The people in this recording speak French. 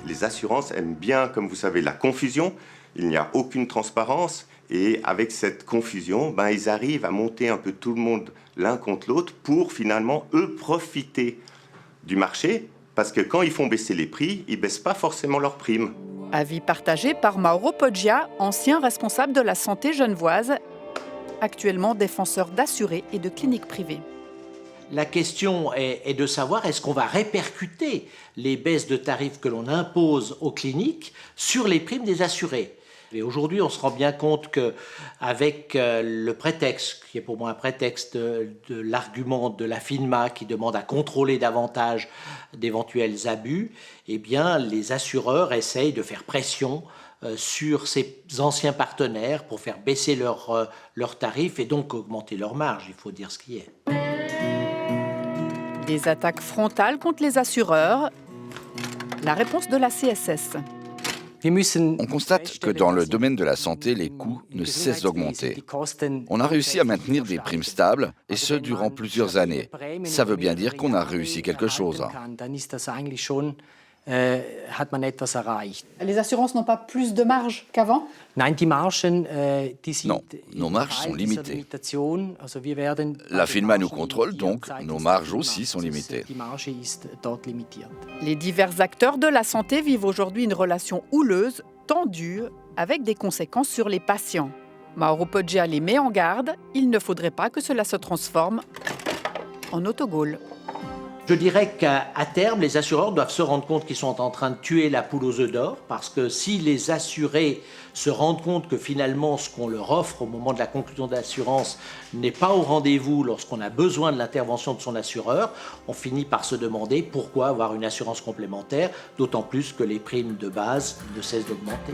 les assurances aiment bien, comme vous savez, la confusion. Il n'y a aucune transparence. Et avec cette confusion, ils arrivent à monter un peu tout le monde l'un contre l'autre pour finalement, eux, profiter du marché. Parce que quand ils font baisser les prix, ils ne baissent pas forcément leurs primes. Avis partagé par Mauro Poggia, ancien responsable de la santé genevoise, actuellement défenseur d'assurés et de cliniques privées. La question est de savoir est-ce qu'on va répercuter les baisses de tarifs que l'on impose aux cliniques sur les primes des assurés. Et aujourd'hui, on se rend bien compte qu'avec le prétexte, qui est pour moi un prétexte de l'argument de la FINMA qui demande à contrôler davantage d'éventuels abus, eh bien, les assureurs essayent de faire pression sur ces anciens partenaires pour faire baisser leurs tarifs et donc augmenter leurs marges, il faut dire ce qui est. Des attaques frontales contre les assureurs. La réponse de la CSS. On constate que dans le domaine de la santé, les coûts ne cessent d'augmenter. On a réussi à maintenir des primes stables, et ce durant plusieurs années. Ça veut bien dire qu'on a réussi quelque chose. Les assurances n'ont pas plus de marge qu'avant ? Non, nos marges sont limitées. La FINMA nous contrôle, donc nos marges aussi sont limitées. Les divers acteurs de la santé vivent aujourd'hui une relation houleuse, tendue, avec des conséquences sur les patients. Mauro Poggia les met en garde, il ne faudrait pas que cela se transforme en autogol. Je dirais qu'à terme, les assureurs doivent se rendre compte qu'ils sont en train de tuer la poule aux œufs d'or, parce que si les assurés se rendent compte que finalement ce qu'on leur offre au moment de la conclusion de l'assurance n'est pas au rendez-vous lorsqu'on a besoin de l'intervention de son assureur, on finit par se demander pourquoi avoir une assurance complémentaire, d'autant plus que les primes de base ne cessent d'augmenter.